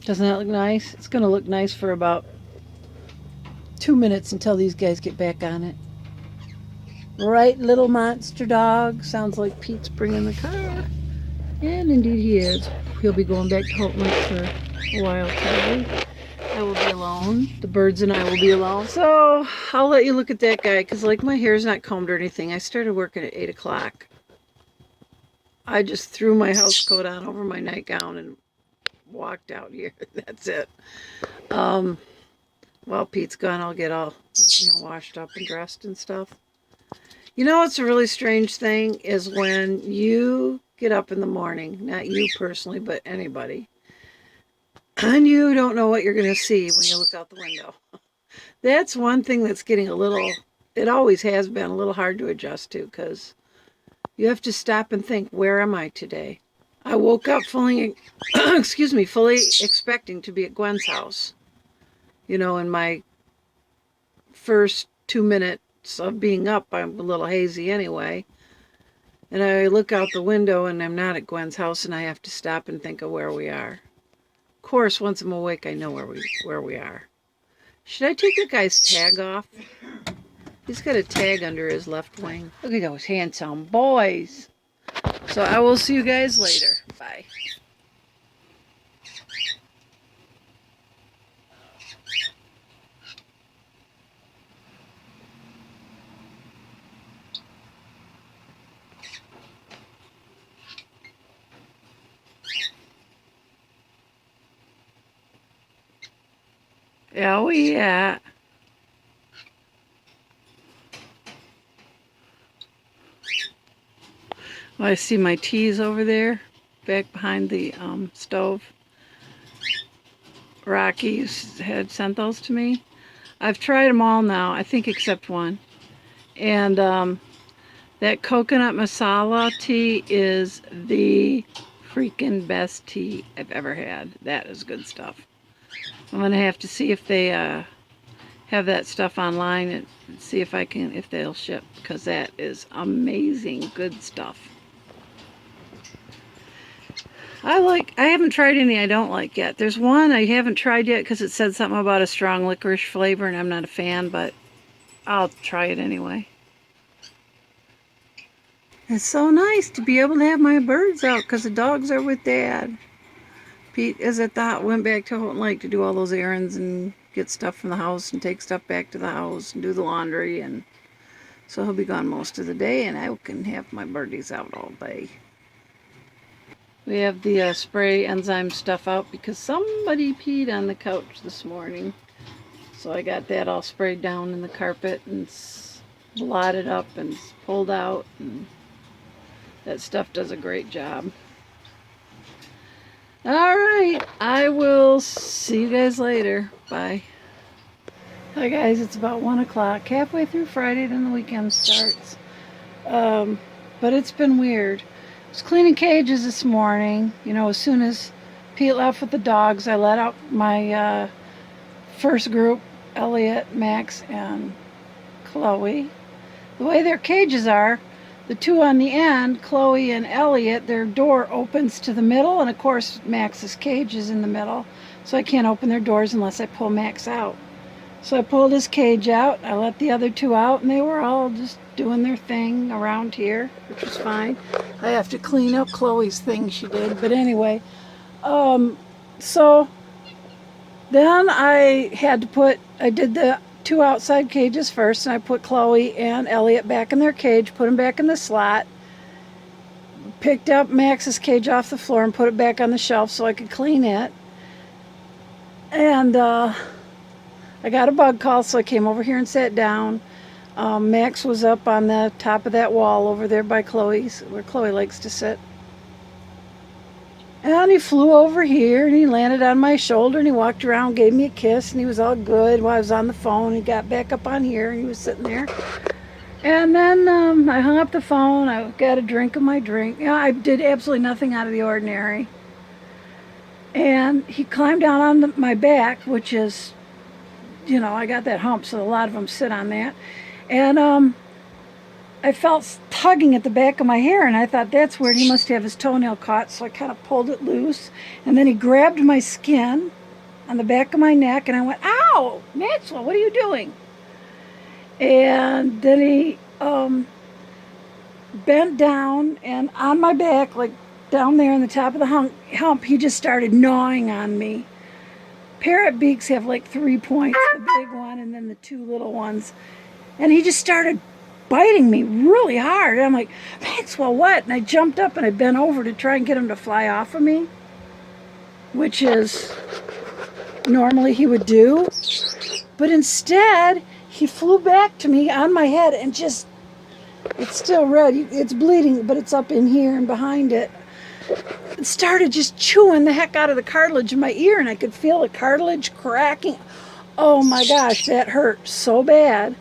Doesn't that look nice? It's going to look nice for about 2 minutes until these guys get back on it. Right, little monster dog. Sounds like Pete's bringing the car. And indeed he is. He'll be going back to Holton Lake for a while probably. I will be alone. The birds and I will be alone. So I'll let you look at that guy because like my hair's not combed or anything. I started working at 8 o'clock. I just threw my house coat on over my nightgown and walked out here. That's it. While Pete's gone, I'll get all washed up and dressed and stuff. You know what's a really strange thing is when you get up in the morning, not you personally, but anybody, and you don't know what you're going to see when you look out the window. That's one thing that's getting a little, it always has been a little hard to adjust to because you have to stop and think, where am I today? I woke up fully, fully expecting to be at Gwen's house. In my first 2 minutes of being up, I'm a little hazy anyway. And I look out the window and I'm not at Gwen's house and I have to stop and think of where we are. Of course, once I'm awake, I know where we are. Should I take the guy's tag off? He's got a tag under his left wing. Look at those handsome boys. So I will see you guys later. Bye. Oh, yeah. Well, I see my teas over there, back behind the stove. Rocky had sent those to me. I've tried them all now, I think except one. And that coconut masala tea is the freaking best tea I've ever had. That is good stuff. I'm going to have to see if they have that stuff online and see if they'll ship, because that is amazing good stuff. I haven't tried any I don't like yet. There's one I haven't tried yet because it said something about a strong licorice flavor and I'm not a fan, but I'll try it anyway. It's so nice to be able to have my birds out because the dogs are with Dad. Pete is at went back to Holton Lake to do all those errands and get stuff from the house and take stuff back to the house and do the laundry, and so he'll be gone most of the day and I can have my birdies out all day. We have the spray enzyme stuff out because somebody peed on the couch this morning. So I got that all sprayed down in the carpet and blotted up and pulled out. And that stuff does a great job. Alright, I will see you guys later. Bye. Hi guys, it's about 1 o'clock. Halfway through Friday, then the weekend starts. But it's been weird. I was cleaning cages this morning. As soon as Pete left with the dogs, I let out my first group, Elliot, Max, and Chloe. The way their cages are, the two on the end, Chloe and Elliot, their door opens to the middle, and of course Max's cage is in the middle, so I can't open their doors unless I pull Max out. So I pulled his cage out, I let the other two out, and they were all just doing their thing around here, which was fine. I have to clean up Chloe's thing she did, but anyway. So then I did the two outside cages first, and I put Chloe and Elliot back in their cage, put them back in the slot, picked up Max's cage off the floor and put it back on the shelf so I could clean it. And I got a bug call, so I came over here and sat down. Max was up on the top of that wall over there by Chloe's, where Chloe likes to sit. And he flew over here and he landed on my shoulder and he walked around, gave me a kiss, and he was all good while I was on the phone. He got back up on here and he was sitting there. And then I hung up the phone. I got a drink of my drink. I did absolutely nothing out of the ordinary. And he climbed down on my back, which is, I got that hump, so a lot of them sit on that. And I felt tugging at the back of my hair, and I thought that's weird. He must have his toenail caught, so I kind of pulled it loose. And then he grabbed my skin on the back of my neck, and I went, "Ow, Maxwell, what are you doing?" And then he bent down, and on my back, like down there on the top of the hump, he just started gnawing on me. Parrot beaks have like 3 points, the big one and then the 2 little ones. And he just started biting me really hard. And I'm like, "Maxwell, what?" And I jumped up and I bent over to try and get him to fly off of me, which is normally he would do. But instead, he flew back to me on my head and just, it's still red. It's bleeding, but it's up in here and behind it. It started just chewing the heck out of the cartilage in my ear, and I could feel the cartilage cracking. Oh my gosh, that hurt so bad.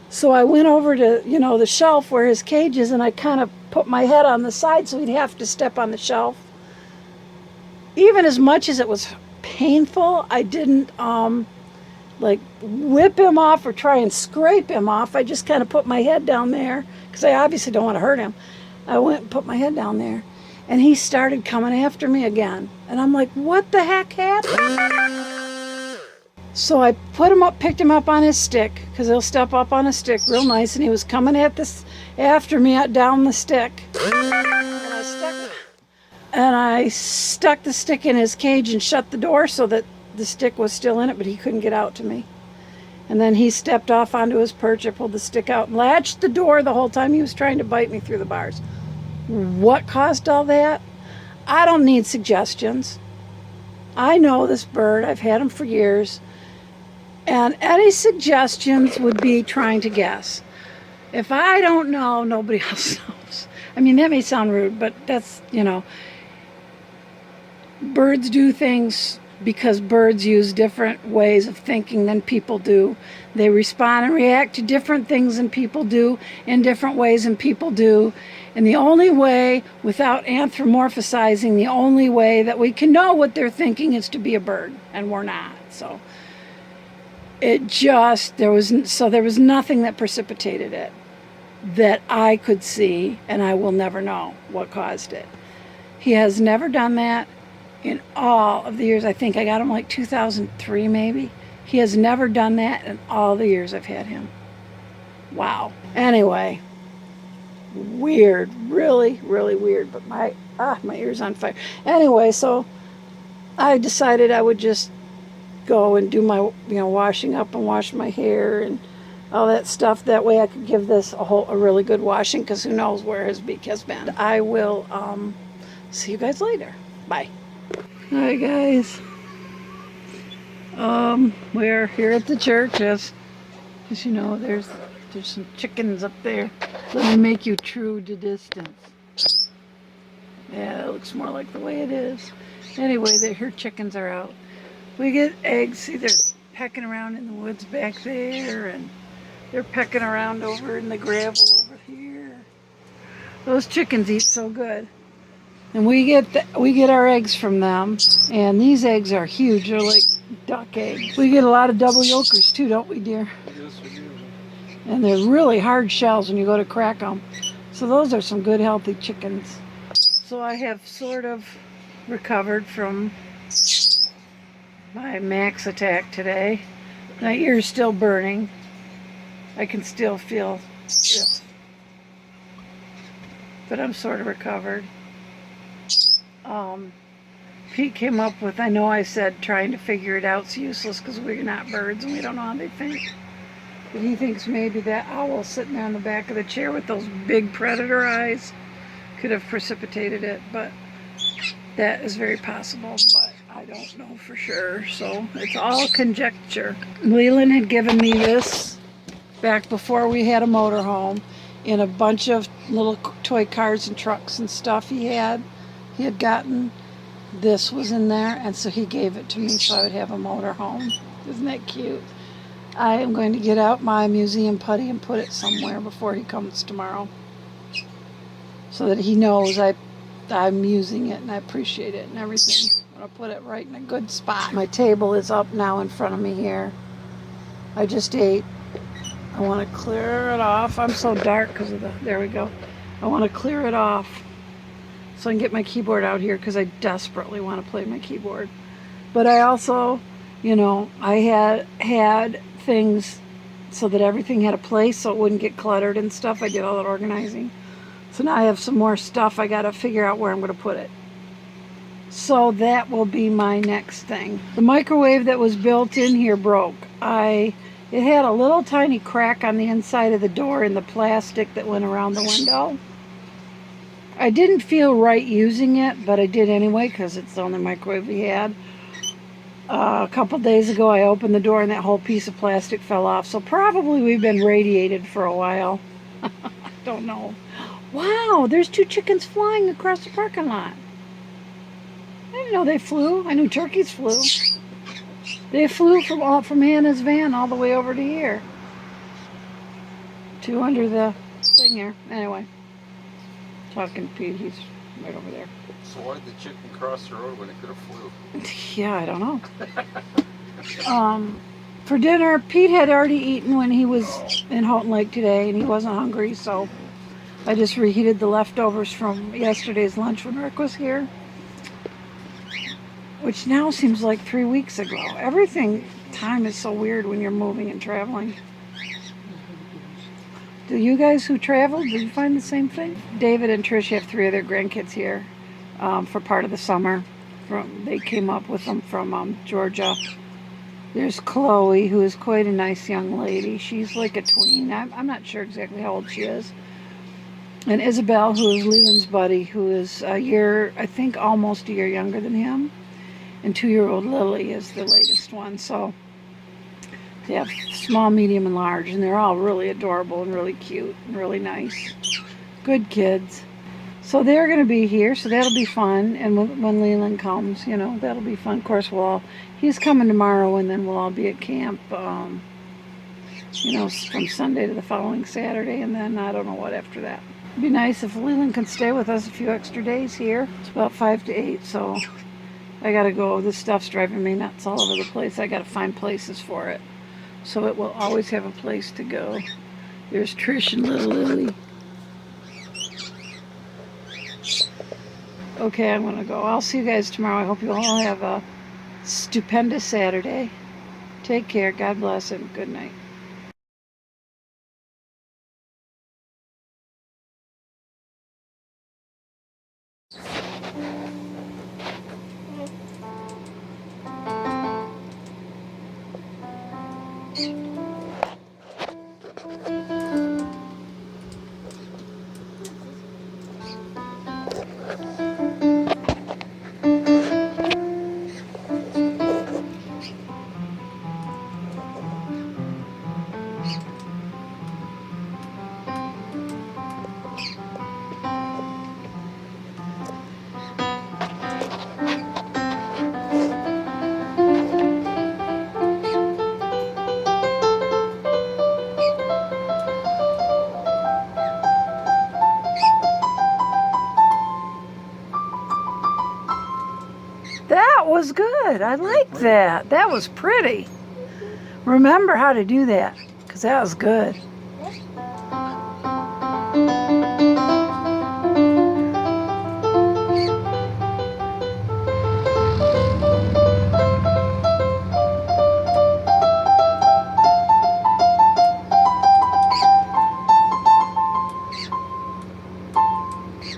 So I went over to, the shelf where his cage is, and I kind of put my head on the side so he'd have to step on the shelf. Even as much as it was painful, I didn't like whip him off or try and scrape him off. I just kind of put my head down there because I obviously don't want to hurt him. I went and put my head down there, and he started coming after me again. And I'm like, what the heck happened? So I picked him up on his stick, because he'll step up on a stick real nice, and he was coming after me down the stick. And I stuck the stick in his cage and shut the door so that the stick was still in it, but he couldn't get out to me. And then he stepped off onto his perch. I pulled the stick out and latched the door the whole time he was trying to bite me through the bars. What caused all that? I don't need suggestions. I know this bird. I've had him for years. And any suggestions would be trying to guess. If I don't know, nobody else knows. I mean, that may sound rude, but that's, birds do things because birds use different ways of thinking than people do. They respond and react to different things than people do in different ways than people do. And the only way, without anthropomorphizing, the only way that we can know what they're thinking is to be a bird, and we're not. So there was nothing that precipitated it that I could see, and I will never know what caused it. He has never done that in all of the years. I think I got him like 2003 maybe. He has never done that in all the years I've had him. Wow. Anyway, weird, really, really weird, but my ear's on fire. Anyway, so I decided I would just go and do my, washing up and wash my hair and all that stuff. That way I could give this a really good washing, because who knows where his beak has been. I will see you guys later. Bye. Hi guys. We're here at the church, as you know, there's some chickens up there. Let me make you true to distance. Yeah, it looks more like the way it is. Anyway, her chickens are out. We get eggs. See, they're pecking around in the woods back there, and they're pecking around over in the gravel over here. Those chickens eat so good. And we get our eggs from them, and these eggs are huge. They're like duck eggs. We get a lot of double yolkers too, don't we, dear? Yes, we do. And they're really hard shells when you go to crack them. So those are some good, healthy chickens. So I have sort of recovered from my max attack today. My ear's still burning. I can still feel it. But I'm sort of recovered. Pete came up with, I know I said trying to figure it out's useless because we're not birds and we don't know how they think. But he thinks maybe that owl sitting there on the back of the chair with those big predator eyes could have precipitated it, but that is very possible, but I don't know for sure, so it's all conjecture. Leland had given me this back before we had a motorhome in a bunch of little toy cars and trucks and stuff he had gotten. This was in there, and so he gave it to me so I would have a motorhome. Isn't that cute? I am going to get out my museum putty and put it somewhere before he comes tomorrow, so that he knows I'm using it and I appreciate it and everything. I'll put it right in a good spot. My table is up now in front of me here. I just ate I want to clear it off. I'm so dark because of the, there we go. I want to clear it off so I can get my keyboard out here because I desperately want to play my keyboard. But I also, you know, I had things so that everything had a place so it wouldn't get cluttered and stuff. I did all that organizing. So now I have some more stuff. I got to figure out where I'm going to put it. So that will be my next thing. The microwave that was built in here broke. It had a little tiny crack on the inside of the door in the plastic that went around the window. I didn't feel right using it, but I did anyway because it's the only microwave we had. A couple days ago I opened the door and that whole piece of plastic fell off. So probably we've been radiated for a while. I don't know. Wow, there's 2 chickens flying across the parking lot. I didn't know they flew. I knew turkeys flew. They flew from Hannah's van all the way over to here. 2 under the thing here. Anyway, talking to Pete, he's right over there. So why did the chicken cross the road when it could have flew? Yeah, I don't know. For dinner, Pete had already eaten when he was in Houghton Lake today, and he wasn't hungry, so I just reheated the leftovers from yesterday's lunch when Rick was here. Which now seems like 3 weeks ago. Time is so weird when you're moving and traveling. Do you guys who travel, do you find the same thing? David and Trish have 3 of their grandkids here for part of the summer. They came up with them from Georgia. There's Chloe, who is quite a nice young lady. She's like a tween. I'm not sure exactly how old she is. And Isabel, who is Leland's buddy, who is a year, I think almost a year younger than him. And 2-year-old Lily is the latest one. So they have small, medium, and large. And they're all really adorable and really cute and really nice. Good kids. So they're going to be here. So that'll be fun. And when Leland comes, you know, that'll be fun. Of course, he's coming tomorrow. And then we'll all be at camp, you know, from Sunday to the following Saturday. And then I don't know what after that. It'd be nice if Leland can stay with us a few extra days here. It's about 5 to 8. So I gotta go. This stuff's driving me nuts all over the place. I gotta find places for it. So it will always have a place to go. There's Trish and little Lily. Okay, I'm gonna go. I'll see you guys tomorrow. I hope you all have a stupendous Saturday. Take care. God bless and good night. That was good. I like that. That was pretty. Remember how to do that, because that was good.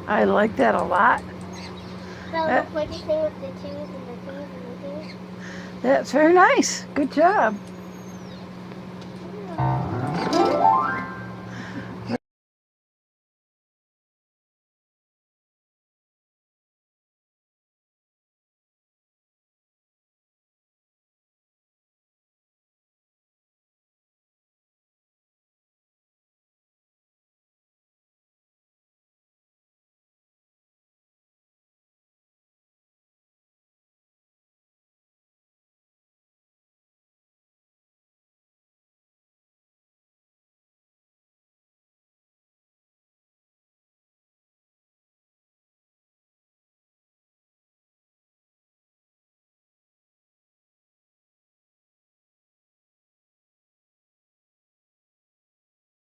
I like that a lot. What do you say with the twos and the twos and the twos? That's very nice. Good job.